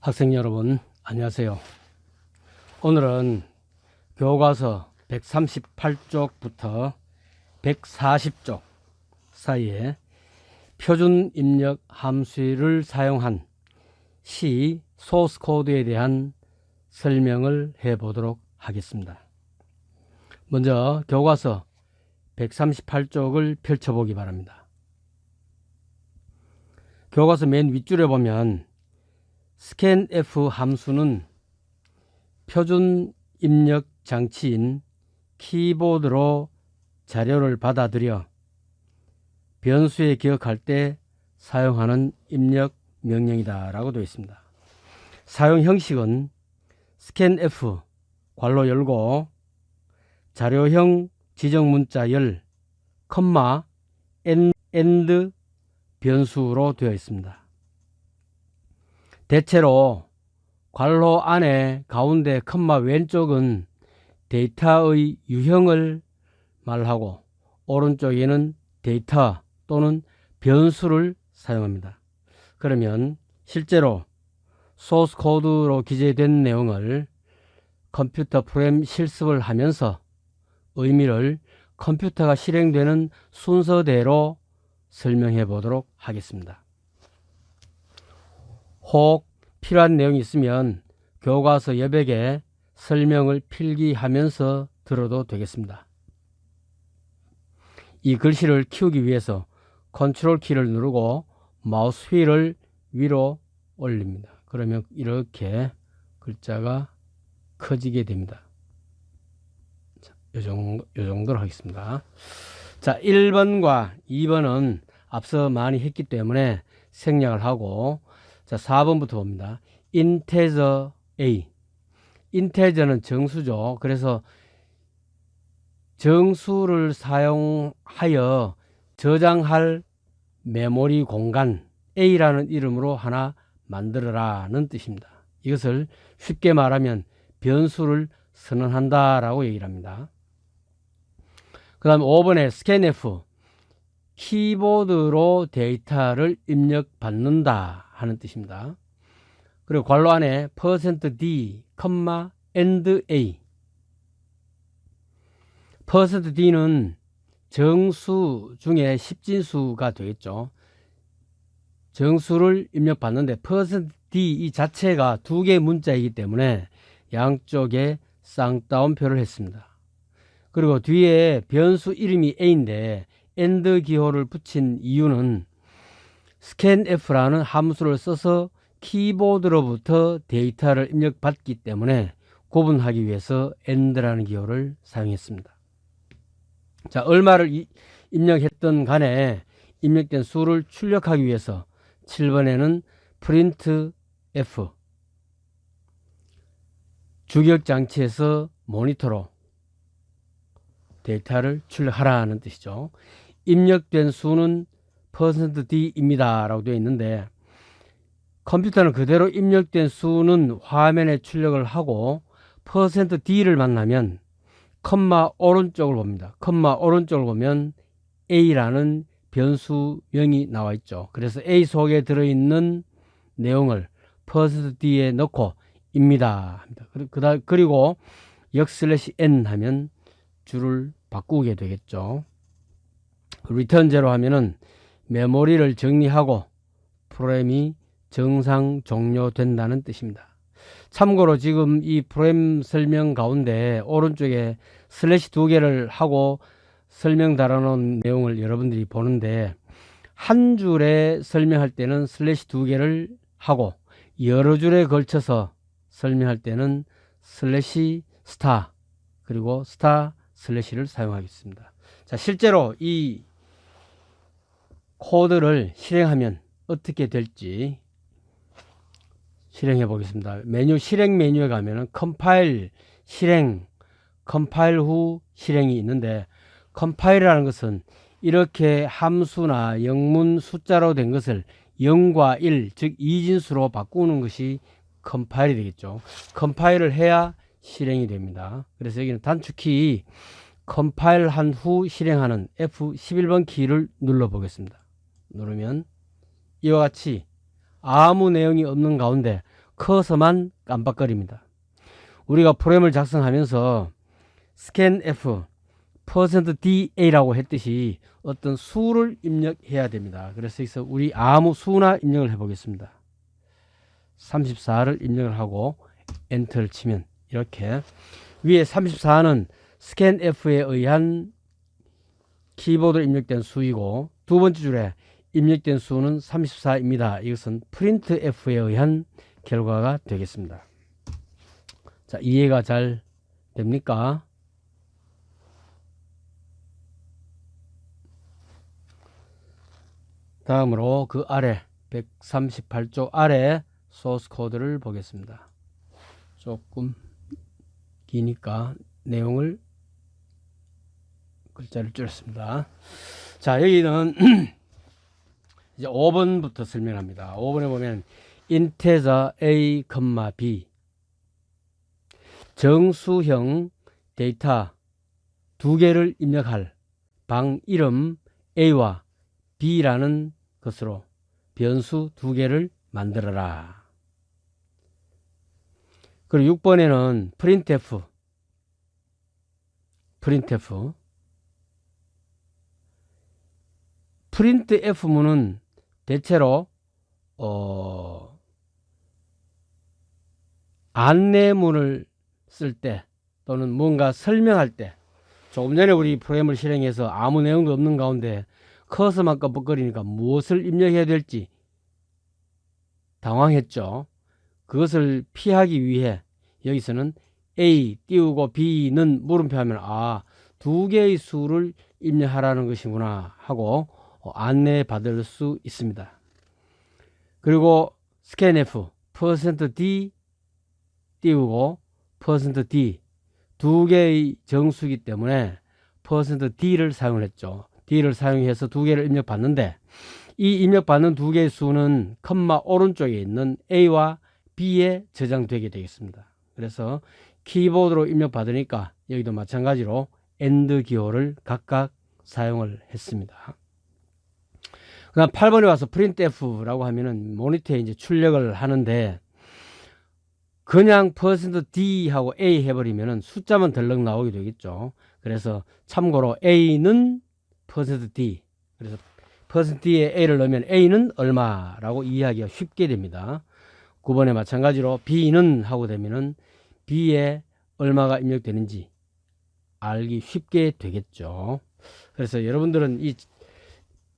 학생 여러분, 안녕하세요. 오늘은 교과서 138쪽부터 140쪽 사이에 표준 입력 함수를 사용한 C 소스 코드에 대한 설명을 해보도록 하겠습니다. 먼저 교과서 138쪽을 펼쳐보기 바랍니다. 교과서 맨 윗줄에 보면 scanf 함수는 표준 입력 장치인 키보드로 자료를 받아들여 변수에 기억할 때 사용하는 입력 명령이다 라고 되어 있습니다. 사용 형식은 scanf 괄호 열고 자료형 지정 문자 열 컴마 and 변수로 되어 있습니다. 대체로 괄호 안에 가운데 컴마 왼쪽은 데이터의 유형을 말하고 오른쪽에는 데이터 또는 변수를 사용합니다. 그러면 실제로 소스 코드로 기재된 내용을 컴퓨터 프로그램 실습을 하면서 의미를 컴퓨터가 실행되는 순서대로 설명해 보도록 하겠습니다. 혹 필요한 내용이 있으면 교과서 여백에 설명을 필기하면서 들어도 되겠습니다. 이 글씨를 키우기 위해서 컨트롤 키를 누르고 마우스 휠을 위로 올립니다. 그러면 이렇게 글자가 커지게 됩니다. 이 정도로 하겠습니다. 자, 1번과 2번은 앞서 많이 했기 때문에 생략을 하고, 자, 4번부터 봅니다. integer A. integer는 정수죠. 그래서 정수를 사용하여 저장할 메모리 공간 A라는 이름으로 하나 만들어라는 뜻입니다. 이것을 쉽게 말하면 변수를 선언한다 라고 얘기를 합니다. 그 다음 5번에 scanf 키보드로 데이터를 입력받는다 하는 뜻입니다. 그리고 괄호 안에 %d, and a. %d는 정수 중에 십진수가 되겠죠. 정수를 입력받는데 %d 이 자체가 두 개의 문자이기 때문에 양쪽에 쌍따옴표를 했습니다. 그리고 뒤에 변수 이름이 a인데 and 기호를 붙인 이유는 scanf라는 함수를 써서 키보드로부터 데이터를 입력받기 때문에 구분하기 위해서 and라는 기호를 사용했습니다. 자, 얼마를 입력했던 간에 입력된 수를 출력하기 위해서 7번에는 printf 주격장치에서 모니터로 데이터를 출력하라는 뜻이죠. 입력된 수는 %d입니다 라고 되어 있는데 컴퓨터는 그대로 입력된 수는 화면에 출력을 하고 %d를 만나면 컴마 오른쪽을 봅니다. 컴마 오른쪽을 보면 a라는 변수명이 나와 있죠. 그래서 a 속에 들어있는 내용을 %d에 넣고 입니다. 그리고 역/n 하면 줄을 바꾸게 되겠죠. return 0 하면은 메모리를 정리하고 프로그램이 정상 종료된다는 뜻입니다. 참고로 지금 이 프로그램 설명 가운데 오른쪽에 슬래시 2개를 하고 설명 달아놓은 내용을 여러분들이 보는데 한 줄에 설명할 때는 슬래시 2개를 하고 여러 줄에 걸쳐서 설명할 때는 슬래시 스타 그리고 스타 슬래시를 사용하겠습니다. 자, 실제로 이 코드를 실행하면 어떻게 될지 실행해 보겠습니다. 실행 메뉴에 가면은 컴파일, 실행, 컴파일 후 실행이 있는데 컴파일이라는 것은 이렇게 함수나 영문 숫자로 된 것을 0과 1, 즉 이진수로 바꾸는 것이 컴파일이 되겠죠. 컴파일을 해야 실행이 됩니다. 그래서 여기는 단축키 컴파일 한 후 실행하는 F11번 키를 눌러 보겠습니다. 누르면 이와 같이 아무 내용이 없는 가운데 커서만 깜빡거립니다. 우리가 프로그램을 작성하면서 scanf %DA라고 했듯이 어떤 수를 입력해야 됩니다. 그래서 여기서 우리 아무 수나 입력을 해보겠습니다. 34를 입력을 하고 엔터를 치면 이렇게 위에 34는 scanf에 의한 키보드로 입력된 수이고 두 번째 줄에 입력된 수는 34입니다. 이것은 printf에 의한 결과가 되겠습니다. 자, 이해가 잘 됩니까? 다음으로 그 아래 138쪽 아래 소스 코드를 보겠습니다. 조금 기니까 내용을 글자를 줄였습니다. 자, 여기는 이제 5번부터 설명합니다. 5번에 보면 integer a, b 정수형 데이터 두 개를 입력할 방 이름 a와 b라는 것으로 변수 두 개를 만들어라. 그리고 6번에는 printf문은 대체로 안내문을 쓸 때 또는 뭔가 설명할 때, 조금 전에 우리 프로그램을 실행해서 아무 내용도 없는 가운데 커서만 깜빡거리니까 무엇을 입력해야 될지 당황했죠. 그것을 피하기 위해 여기서는 A 띄우고 B는 물음표 하면 두 개의 수를 입력하라는 것이구나 하고 안내받을 수 있습니다. 그리고 scanf %D 띄우고 %D 두 개의 정수이기 때문에 %D를 사용을 했죠. D를 사용해서 두 개를 입력받는데 이 입력받는 두 개의 수는 컴마 오른쪽에 있는 A와 B에 저장되게 되겠습니다. 그래서 키보드로 입력받으니까 여기도 마찬가지로 AND 기호를 각각 사용을 했습니다. 그 다음 8번에 와서 printf라고 하면은 모니터에 이제 출력을 하는데 그냥 %D 하고 A 해버리면은 숫자만 덜렁 나오게 되겠죠. 그래서 참고로 A는 %D, 그래서 %D에 A를 넣으면 A는 얼마라고 이해하기가 쉽게 됩니다. 9번에 마찬가지로 B는 하고 되면은 B에 얼마가 입력되는지 알기 쉽게 되겠죠. 그래서 여러분들은 이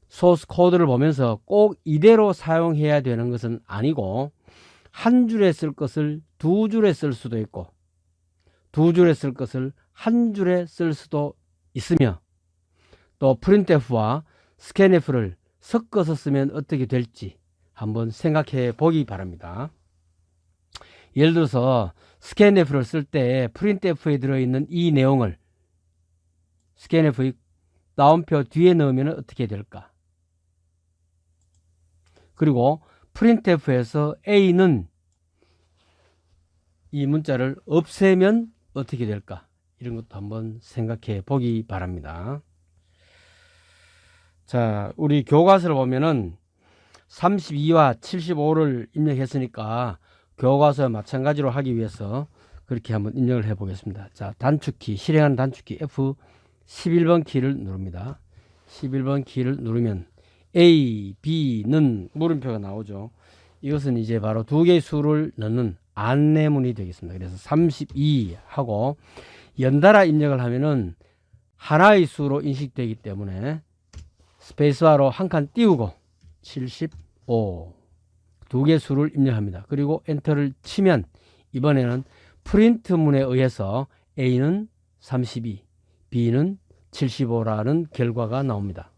소스 코드를 보면서 꼭 이대로 사용해야 되는 것은 아니고 한 줄에 쓸 것을 두 줄에 쓸 수도 있고 두 줄에 쓸 것을 한 줄에 쓸 수도 있으며 또 printf와 scanf를 섞어서 쓰면 어떻게 될지 한번 생각해 보기 바랍니다. 예를 들어서 scanf를 쓸 때 printf에 들어있는 이 내용을 scanf의 따옴표 뒤에 넣으면 어떻게 될까? 그리고 printf에서 A는 이 문자를 없애면 어떻게 될까? 이런 것도 한번 생각해 보기 바랍니다. 자, 우리 교과서를 보면은 32와 75를 입력했으니까 교과서와 마찬가지로 하기 위해서 그렇게 한번 입력을 해 보겠습니다. 자, 단축키, 실행하는 단축키 F11번 키를 누릅니다. 11번 키를 누르면 A, B는 물음표가 나오죠. 이것은 이제 바로 두 개의 수를 넣는 안내문이 되겠습니다. 그래서 32 하고 연달아 입력을 하면은 하나의 수로 인식되기 때문에 스페이스바로 한 칸 띄우고 75 두 개 수를 입력합니다. 그리고 엔터를 치면 이번에는 프린트문에 의해서 A는 32, B는 75라는 결과가 나옵니다.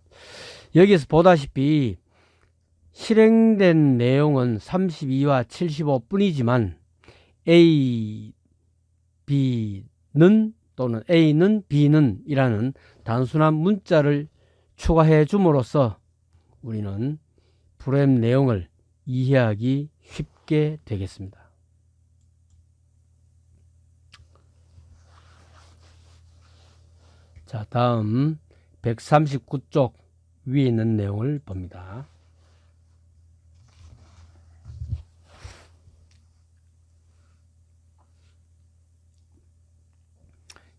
여기에서 보다시피 실행된 내용은 32와 75 뿐이지만 A, B는 또는 A는 B는 이라는 단순한 문자를 추가해 줌으로써 우리는 프로그램 내용을 이해하기 쉽게 되겠습니다. 자, 다음 139쪽 위에 있는 내용을 봅니다.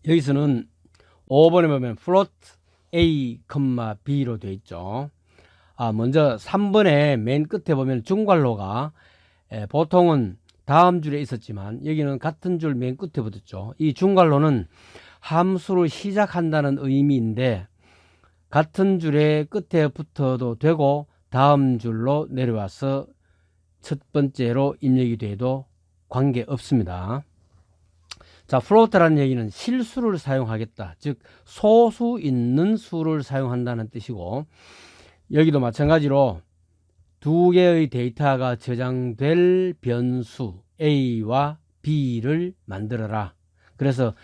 여기서는 5번에 보면 float A, B로 되어 있죠. 먼저 3번에 맨 끝에 보면 중괄호가 보통은 다음 줄에 있었지만 여기는 같은 줄 맨 끝에 붙었죠. 이 중괄호는 함수를 시작한다는 의미인데 같은 줄에 끝에 붙어도 되고 다음 줄로 내려와서 첫 번째로 입력이 돼도 관계없습니다. 자, float라는 얘기는 실수를 사용하겠다. 즉 소수 있는 수를 사용한다는 뜻이고, 여기도 마찬가지로 두 개의 데이터가 저장될 변수 A와 B를 만들어라. 그래서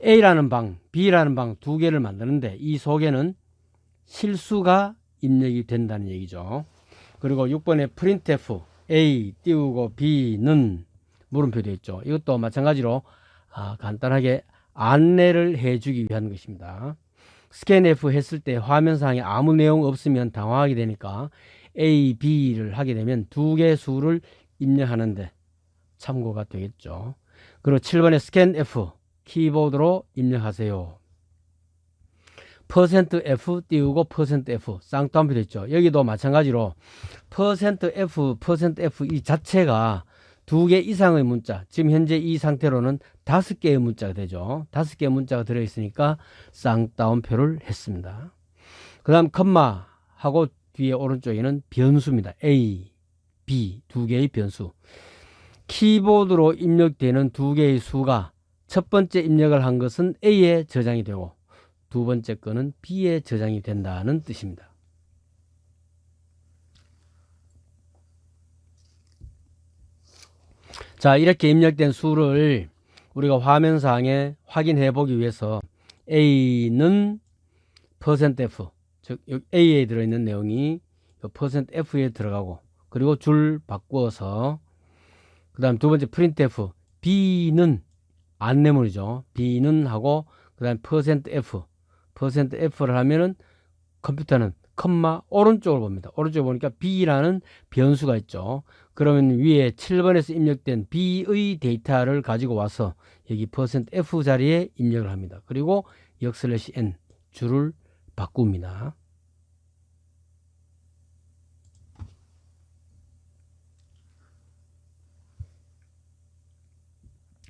A라는 방, B라는 방 두 개를 만드는데 이 속에는 실수가 입력이 된다는 얘기죠. 그리고 6번에 printf A 띄우고 B는 물음표 되어 있죠. 이것도 마찬가지로 간단하게 안내를 해주기 위한 것입니다. 스캔F 했을 때 화면상에 아무 내용 없으면 당황하게 되니까 A, B를 하게 되면 두 개의 수를 입력하는데 참고가 되겠죠. 그리고 7번에 스캔F 키보드로 입력하세요. %F 띄우고 %F 쌍따옴표 되어 있죠. 여기도 마찬가지로 %F, %F 이 자체가 두 개 이상의 문자, 지금 현재 이 상태로는 5개의 문자가 되죠. 5개의 문자가 들어있으니까 쌍따옴표를 했습니다. 그 다음 컴마 하고 뒤에 오른쪽에는 변수입니다. A, B 두 개의 변수. 키보드로 입력되는 두 개의 수가 첫 번째 입력을 한 것은 A에 저장이 되고 두 번째 거는 B에 저장이 된다는 뜻입니다. 자, 이렇게 입력된 수를 우리가 화면상에 확인해 보기 위해서 A는 %F, 즉 A에 들어있는 내용이 %F에 들어가고 그리고 줄 바꾸어서 그 다음 두 번째 printf B는 안내문이죠. B는 하고 그 다음 %F, %F를 하면은 컴퓨터는 컴마 오른쪽을 봅니다. 오른쪽을 보니까 B라는 변수가 있죠. 그러면 위에 7번에서 입력된 B의 데이터를 가지고 와서 여기 %F 자리에 입력을 합니다. 그리고 역/n 줄을 바꿉니다.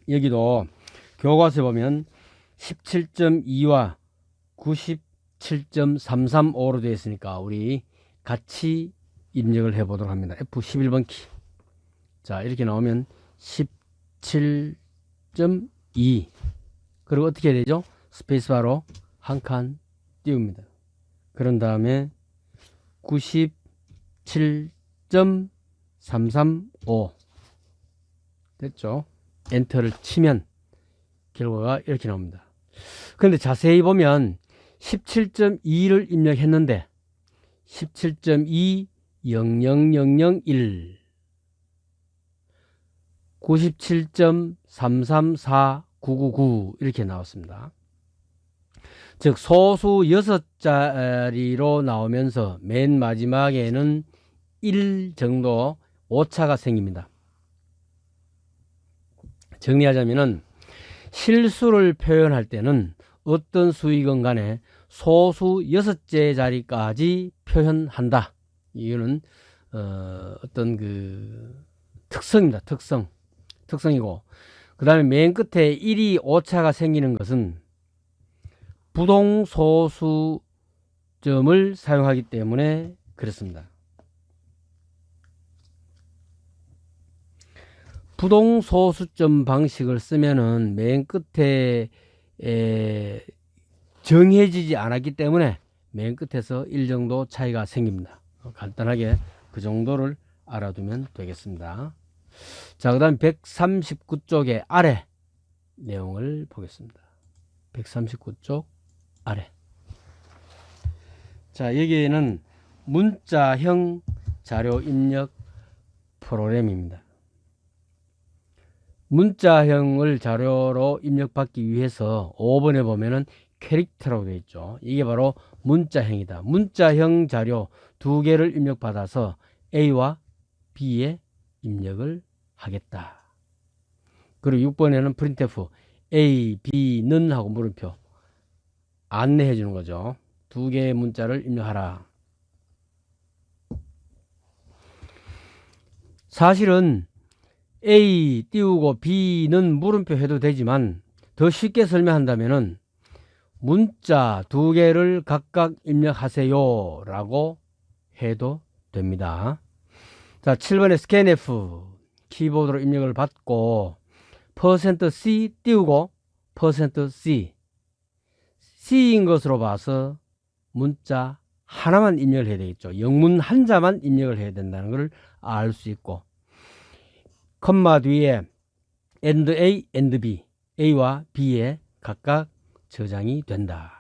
여기도 교과서에 보면 17.2와 97.335로 되어 있으니까 우리 같이 입력을 해 보도록 합니다. F11번 키. 자, 이렇게 나오면 17.2 그리고 어떻게 해야 되죠? 스페이스바로 한 칸 띄웁니다. 그런 다음에 97.335 됐죠? 엔터를 치면 결과가 이렇게 나옵니다. 그런데 자세히 보면 17.2를 입력했는데 17.2 00001 97.334999 이렇게 나왔습니다. 즉 소수 6자리로 나오면서 맨 마지막에는 1 정도 오차가 생깁니다. 정리하자면은 실수를 표현할 때는 어떤 수이건 간에 소수 6째 자리까지 표현한다. 이거는 어떤 그 특성입니다. 특성이고 그 다음에 맨 끝에 1이 오차가 생기는 것은 부동소수점을 사용하기 때문에 그렇습니다. 부동소수점 방식을 쓰면은 맨 끝에 정해지지 않았기 때문에 맨 끝에서 1 정도 차이가 생깁니다. 간단하게 그 정도를 알아두면 되겠습니다. 자, 그 다음 139쪽의 아래 내용을 보겠습니다. 139쪽 아래. 자, 여기에는 문자형 자료 입력 프로그램입니다. 문자형을 자료로 입력받기 위해서 5번에 보면은 캐릭터라고 되어 있죠. 이게 바로 문자형이다. 문자형 자료 두 개를 입력받아서 A와 B에 입력을 하겠다. 그리고 6번에는 printf A, B는 하고 물음표 안내해 주는 거죠. 두 개의 문자를 입력하라. 사실은 A 띄우고 B는 물음표 해도 되지만 더 쉽게 설명한다면은 문자 두 개를 각각 입력하세요 라고 해도 됩니다. 자, 7번에 scanf 키보드로 입력을 받고 %C 띄우고 %C C인 것으로 봐서 문자 하나만 입력을 해야 되겠죠. 영문 한자만 입력을 해야 된다는 걸 알 수 있고, 컴마 뒤에 and A, and B, A와 B에 각각 저장이 된다.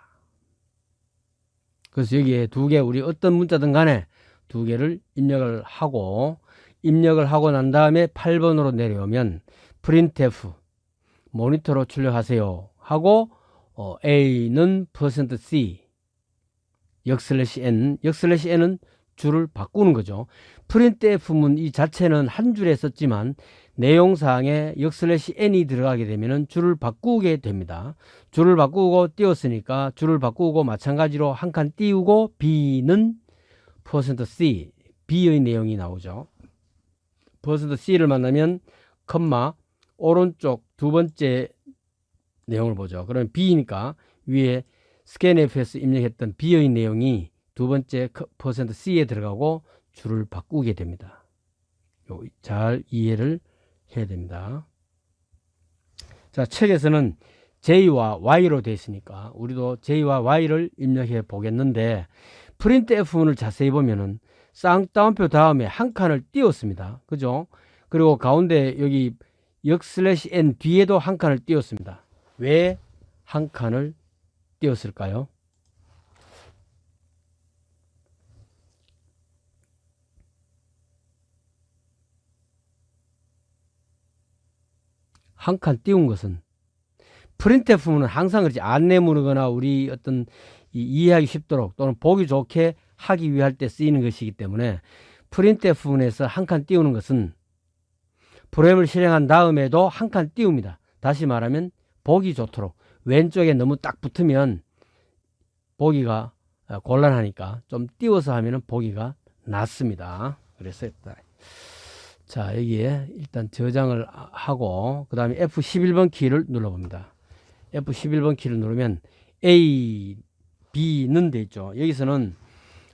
그래서 여기에 두 개, 우리 어떤 문자든 간에 두 개를 입력을 하고 난 다음에 8번으로 내려오면 printf 모니터로 출력하세요 하고 A는 %C 역슬래시 N은 줄을 바꾸는 거죠. printf문 이 자체는 한 줄에 썼지만 내용사항에 역슬래시 N이 들어가게 되면 줄을 바꾸게 됩니다. 줄을 바꾸고 띄웠으니까 줄을 바꾸고 마찬가지로 한 칸 띄우고 B는 %C B의 내용이 나오죠. %C를 만나면 컴마 오른쪽 두 번째 내용을 보죠. 그러면 B니까 위에 scanf에서 입력했던 B의 내용이 두 번째 %C에 들어가고 줄을 바꾸게 됩니다. 잘 이해를 해야 됩니다. 자, 책에서는 J와 Y로 되어 있으니까 우리도 J와 Y를 입력해 보겠는데 printf문을 자세히 보면은 쌍따옴표 다음에 한 칸을 띄웠습니다. 그죠? 그리고 가운데 여기 역/n 뒤에도 한 칸을 띄웠습니다. 왜 한 칸을 띄웠을까요? 한 칸 띄운 것은 printf문은 항상 그렇지 안내문이거나 우리 어떤 이해하기 쉽도록 또는 보기 좋게 하기 위할 때 쓰이는 것이기 때문에 printf문에서 한 칸 띄우는 것은 프로그램을 실행한 다음에도 한 칸 띄웁니다. 다시 말하면 보기 좋도록 왼쪽에 너무 딱 붙으면 보기가 곤란하니까 좀 띄워서 하면 보기가 낫습니다. 그래서 자, 여기에 일단 저장을 하고 그 다음에 F11번 키를 눌러봅니다. F11번 키를 누르면 A, B는 돼 있죠. 여기서는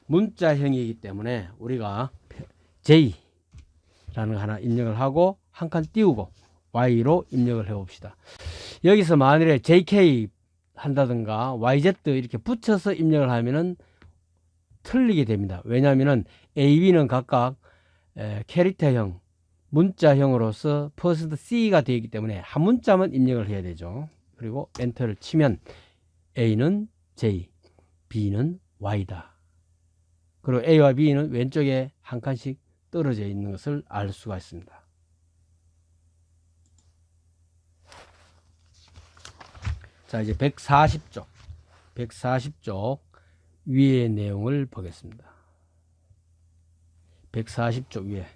문자형이기 때문에 우리가 J라는 거 하나 입력을 하고 한 칸 띄우고 Y로 입력을 해 봅시다. 여기서 만일에 JK 한다든가 YZ 이렇게 붙여서 입력을 하면은 틀리게 됩니다. 왜냐하면은 AB는 각각 캐릭터형, 문자형으로서 %C가 되어 있기 때문에 한 문자만 입력을 해야 되죠. 그리고 엔터를 치면 A는 J, B는 Y다. 그리고 A와 B는 왼쪽에 한 칸씩 떨어져 있는 것을 알 수가 있습니다. 자, 이제 140쪽 위의 내용을 보겠습니다. 140쪽 위에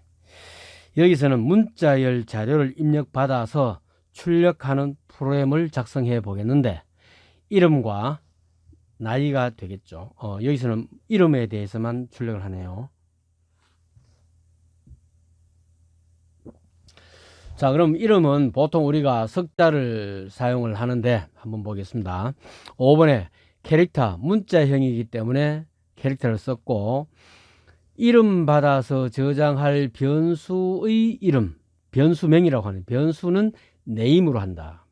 여기서는 문자열 자료를 입력받아서 출력하는 프로그램을 작성해 보겠는데 이름과 나이가 되겠죠. 여기서는 이름에 대해서만 출력을 하네요. 자, 그럼 이름은 보통 우리가 석자를 사용을 하는데 한번 보겠습니다. 5번에 캐릭터 문자형이기 때문에 캐릭터를 썼고 이름 받아서 저장할 변수의 이름, 변수명이라고 하는 변수는 네임으로 한다.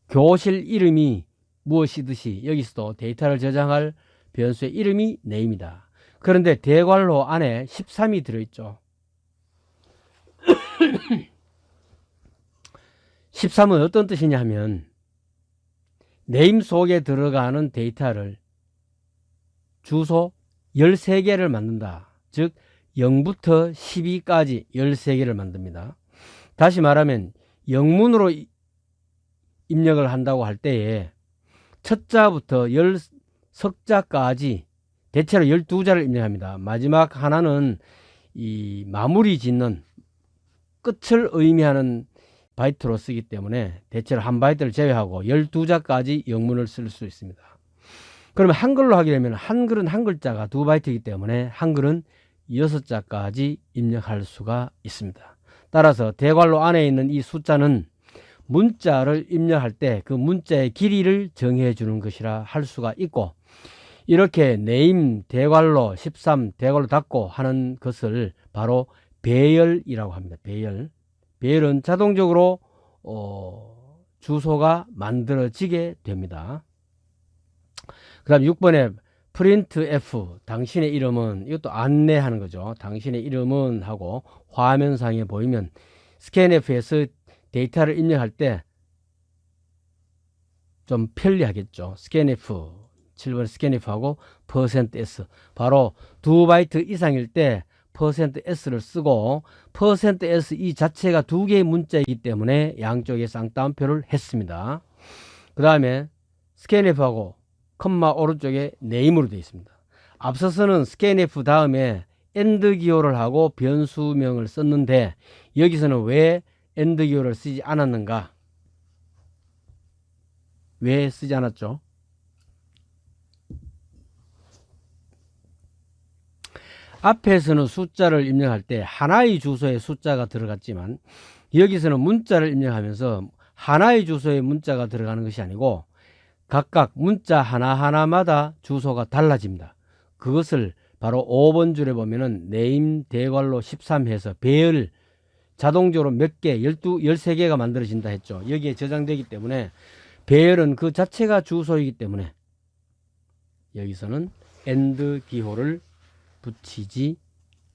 교실 이름이 무엇이듯이 여기서도 데이터를 저장할 변수의 이름이 네임이다. 그런데 대괄호 안에 13이 들어있죠. 13은 어떤 뜻이냐 하면 네임 속에 들어가는 데이터를 주소 13개를 만든다. 즉 0부터 12까지 13개를 만듭니다. 다시 말하면 영문으로 입력을 한다고 할 때에 첫 자부터 석자까지 대체로 12자를 입력합니다. 마지막 하나는 이 마무리 짓는 끝을 의미하는 바이트로 쓰기 때문에 대체로 한 바이트를 제외하고 12자까지 영문을 쓸 수 있습니다. 그러면 한글로 하게 되면 한글은 한 글자가 2바이트이기 때문에 한글은 6자까지 입력할 수가 있습니다. 따라서 대괄호 안에 있는 이 숫자는 문자를 입력할 때 그 문자의 길이를 정해 주는 것이라 할 수가 있고, 이렇게 네임 대괄호 13 대괄호 닫고 하는 것을 바로 배열이라고 합니다. 배열은 자동적으로 주소가 만들어지게 됩니다. 그 다음 6번에 printf 당신의 이름은, 이것도 안내하는 거죠. 당신의 이름은 하고 화면상에 보이면 scanf에서 데이터를 입력할 때 좀 편리하겠죠. scanf 7번 scanf하고 %s 바로 2바이트 이상일 때 %s를 쓰고 %s 이 자체가 2개의 문자이기 때문에 양쪽에 쌍따옴표를 했습니다. 그 다음에 scanf하고 컴마 오른쪽에 name으로 되어 있습니다. 앞서서는 scanf 다음에 and 기호를 하고 변수명을 썼는데 여기서는 왜 and 기호를 쓰지 않았는가? 왜 쓰지 않았죠? 앞에서는 숫자를 입력할 때 하나의 주소에 숫자가 들어갔지만 여기서는 문자를 입력하면서 하나의 주소에 문자가 들어가는 것이 아니고 각각 문자 하나하나마다 주소가 달라집니다. 그것을 바로 5번 줄에 보면은 네임 대괄호 13 해서 배열 자동적으로 몇 개, 13개가 만들어진다 했죠. 여기에 저장되기 때문에 배열은 그 자체가 주소이기 때문에 여기서는 AND 기호를 붙이지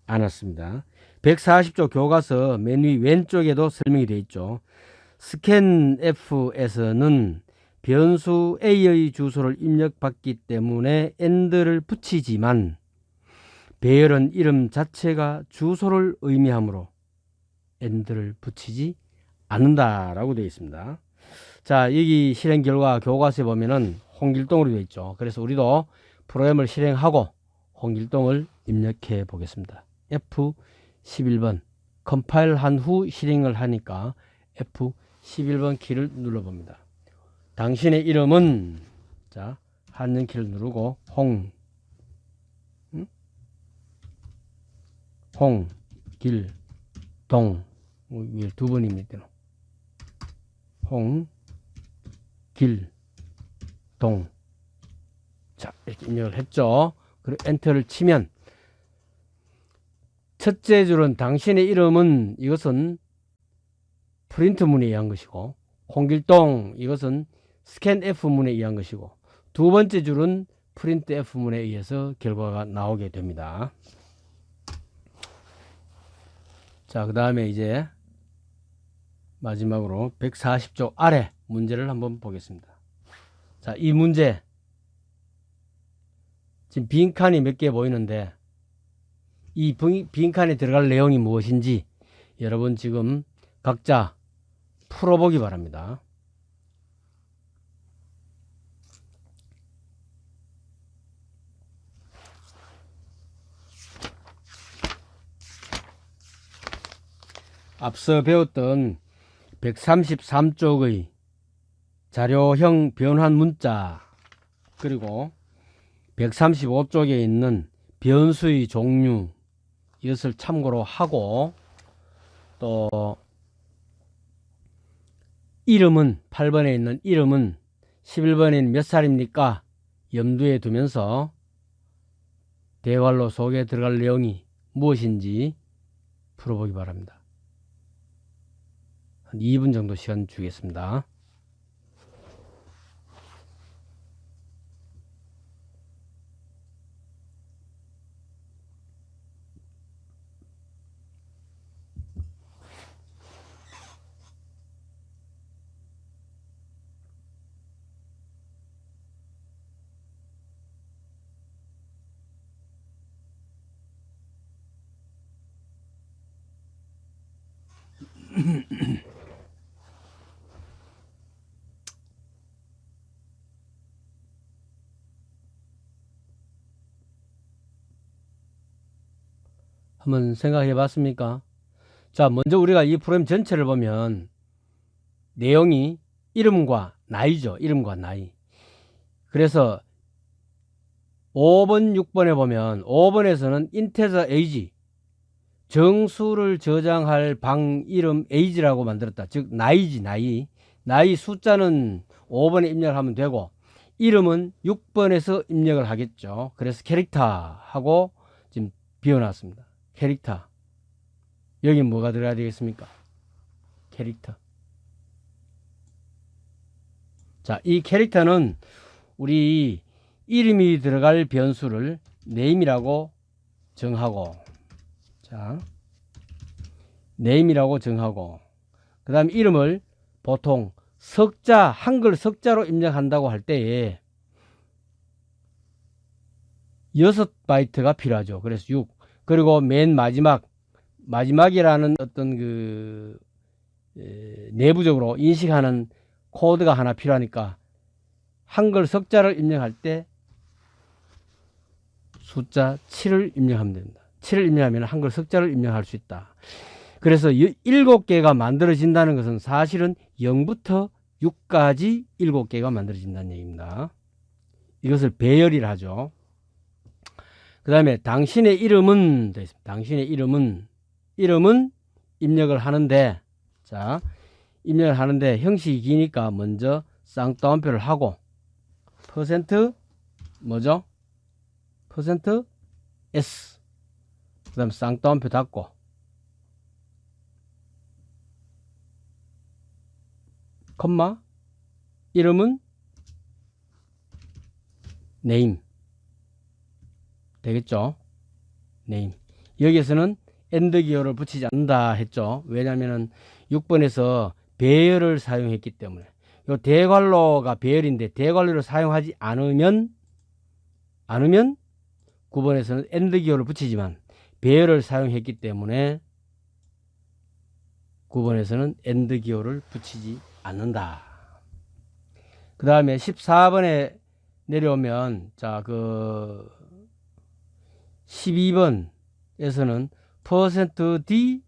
않았습니다. 140조 교과서 맨 위 왼쪽에도 설명이 되어 있죠. scanf에서는 변수 A의 주소를 입력받기 때문에 AND를 붙이지만 배열은 이름 자체가 주소를 의미하므로 AND를 붙이지 않는다라고 되어 있습니다. 자, 여기 실행 결과 교과서에 보면은 홍길동으로 되어 있죠. 그래서 우리도 프로그램을 실행하고 홍길동을 입력해 보겠습니다. F11번 컴파일 한 후 실행을 하니까 F11번 키를 눌러봅니다. 당신의 이름은, 자, 한영키를 누르고 홍길동, 위에 두 번입니다. 홍길동. 자, 이렇게 입력을 했죠. 그리고 엔터를 치면 첫째 줄은 당신의 이름은, 이것은 프린트 문에 의한 것이고, 홍길동, 이것은 scanf 문에 의한 것이고, 두 번째 줄은 printf 문에 의해서 결과가 나오게 됩니다. 자, 그 다음에 이제 마지막으로 140조 아래 문제를 한번 보겠습니다. 자, 이 문제 지금 빈칸이 몇 개 보이는데 이 빈칸에 들어갈 내용이 무엇인지 여러분 지금 각자 풀어보기 바랍니다. 앞서 배웠던 133쪽의 자료형 변환 문자, 그리고 135쪽에 있는 변수의 종류, 이것을 참고로 하고, 또 이름은 8번에 있는 이름은 11번에는 몇 살입니까? 염두에 두면서 대괄호 속에 들어갈 내용이 무엇인지 풀어보기 바랍니다. 한 2분 정도 시간 주겠습니다. 한번 생각해 봤습니까? 자, 먼저 우리가 이 프로그램 전체를 보면 내용이 이름과 나이죠. 이름과 나이. 그래서 5번, 6번에 보면 5번에서는 인테저 에이지, 정수를 저장할 방 이름 에이지라고 만들었다. 즉 나이지, 나이. 나이 숫자는 5번에 입력을 하면 되고 이름은 6번에서 입력을 하겠죠. 그래서 캐릭터 하고 지금 비워놨습니다. 캐릭터. 여기 뭐가 들어가야 되겠습니까? 캐릭터. 자, 이 캐릭터는 우리 이름이 들어갈 변수를 name이라고 정하고, 자, name이라고 정하고, 그 다음에 이름을 보통 석자, 한글 석자로 입력한다고 할 때에 6바이트가 필요하죠. 그래서 6. 그리고 맨 마지막이라는 어떤 내부적으로 인식하는 코드가 하나 필요하니까 한글 석자를 입력할 때 숫자 7을 입력하면 됩니다. 7을 입력하면 한글 석자를 입력할 수 있다. 그래서 7개가 만들어진다는 것은 사실은 0부터 6까지 7개가 만들어진다는 얘기입니다. 이것을 배열이라 하죠. 그 다음에 당신의 이름은 되어 있습니다. 당신의 이름은 입력을 하는데, 자, 입력을 하는데 형식이 기니까 먼저 쌍따옴표를 하고 퍼센트 뭐죠? 퍼센트 S, 그 다음 쌍따옴표 닫고 콤마, 이름은 name 되겠죠? name. 여기에서는 AND 기호를 붙이지 않는다 했죠. 왜냐하면 6번에서 배열을 사용했기 때문에. 요 대괄호가 배열인데 대괄호를 사용하지 않으면 9번에서는 AND 기호를 붙이지만 배열을 사용했기 때문에 9번에서는 AND 기호를 붙이지 않는다. 그 다음에 14번에 내려오면, 자, 12번에서는 %d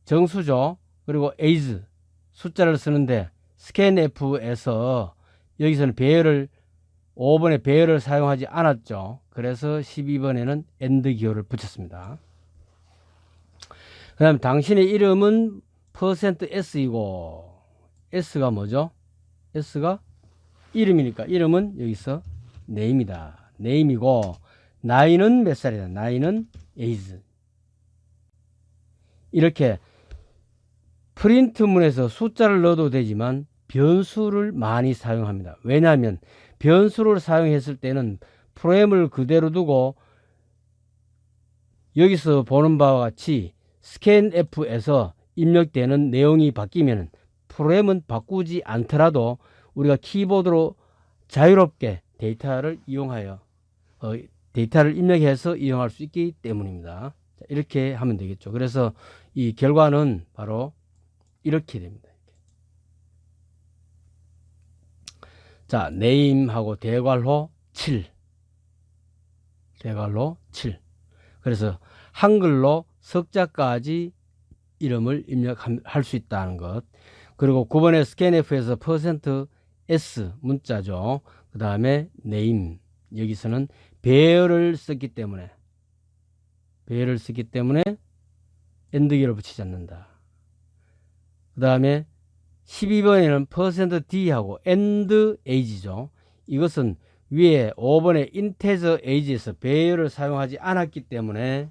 정수죠. 그리고 as 숫자를 쓰는데 scanf에서 여기서는 배열을 5번에 배열을 사용하지 않았죠. 그래서 12번에는 AND 기호를 붙였습니다. 그 다음에 당신의 이름은 %s이고 s가 뭐죠? s가 이름이니까 이름은 여기서 name이다. name이고 나이는 몇 살이다. 나이는 age. 이렇게 프린트문에서 숫자를 넣어도 되지만 변수를 많이 사용합니다. 왜냐하면 변수를 사용했을 때는 프로그램을 그대로 두고 여기서 보는 바와 같이 scanf에서 입력되는 내용이 바뀌면 프로그램은 바꾸지 않더라도 우리가 키보드로 자유롭게 데이터를 이용하여 데이터를 입력해서 이용할 수 있기 때문입니다. 자, 이렇게 하면 되겠죠. 그래서 이 결과는 바로 이렇게 됩니다. 자, name하고 대괄호 7. 대괄호 7. 그래서 한글로 석자까지 이름을 입력할 수 있다는 것. 그리고 9번에 scanf에서 %s 문자죠. 그 다음에 name. 여기서는 배열을 썼기 때문에 AND 기호를 붙이지 않는다. 그 다음에 12번에는 %d하고 AND age죠. 이것은 위에 5번의 integer age에서 배열을 사용하지 않았기 때문에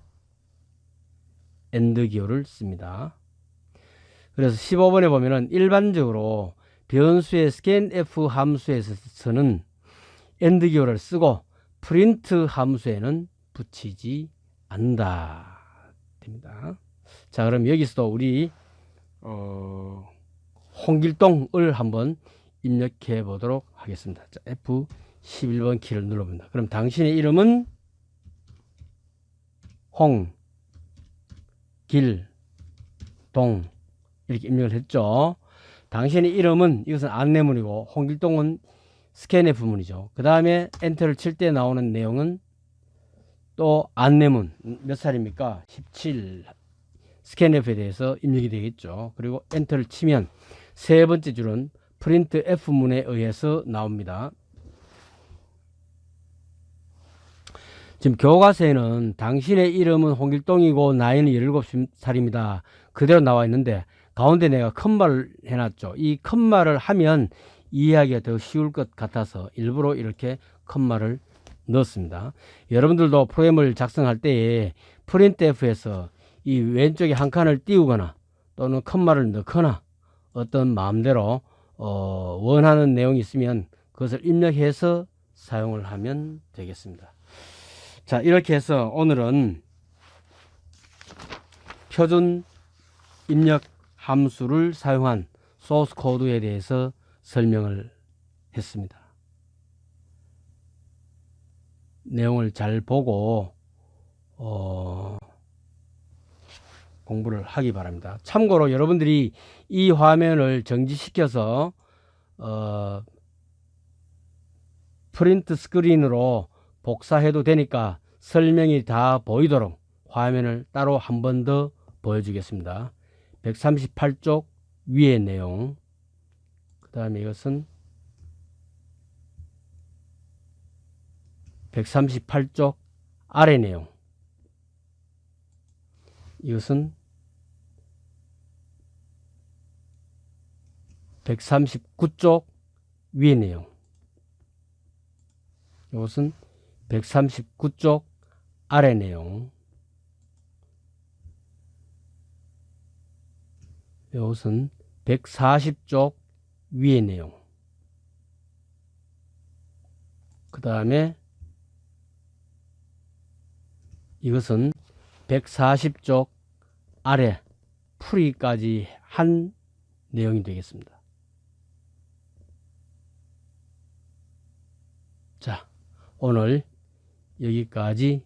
AND 기호를 씁니다. 그래서 15번에 보면은 일반적으로 변수의 scanf 함수에서는 AND 기호를 쓰고 print 함수에는 붙이지 않는다. 됩니다. 자, 그럼 여기서도 우리 홍길동을 한번 입력해 보도록 하겠습니다. 자, F11번 키를 눌러봅니다. 그럼 당신의 이름은 홍길동 이렇게 입력을 했죠. 당신의 이름은 이것은 안내문이고 홍길동은 스캔F문이죠. 그 다음에 엔터를 칠 때 나오는 내용은 또 안내문 몇 살입니까? 17 스캔F에 대해서 입력이 되겠죠. 그리고 엔터를 치면 세 번째 줄은 프린트 F문에 의해서 나옵니다. 지금 교과서에는 당신의 이름은 홍길동이고 나이는 17살입니다. 그대로 나와 있는데 가운데 내가 컴마를 해놨죠. 이 컴마를 하면 이해하기가 더 쉬울 것 같아서 일부러 이렇게 컴마를 넣었습니다. 여러분들도 프로그램을 작성할 때에 프린트F에서 이 왼쪽에 한 칸을 띄우거나 또는 컴마를 넣거나 어떤 마음대로 원하는 내용이 있으면 그것을 입력해서 사용을 하면 되겠습니다. 자, 이렇게 해서 오늘은 표준 입력 함수를 사용한 소스 코드에 대해서 설명을 했습니다. 내용을 잘 보고 공부를 하기 바랍니다. 참고로 여러분들이 이 화면을 정지시켜서 프린트 스크린으로 복사해도 되니까 설명이 다 보이도록 화면을 따로 한 번 더 보여주겠습니다. 138쪽 위의 내용, 그 다음에 이것은 138쪽 아래 내용, 이것은 139쪽 위의 내용, 이것은 139쪽 아래 내용, 이것은 140쪽 위의 내용, 그 다음에 이것은 140쪽 아래 풀이까지 한 내용이 되겠습니다. 자, 오늘 여기까지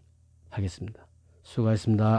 하겠습니다. 수고하셨습니다.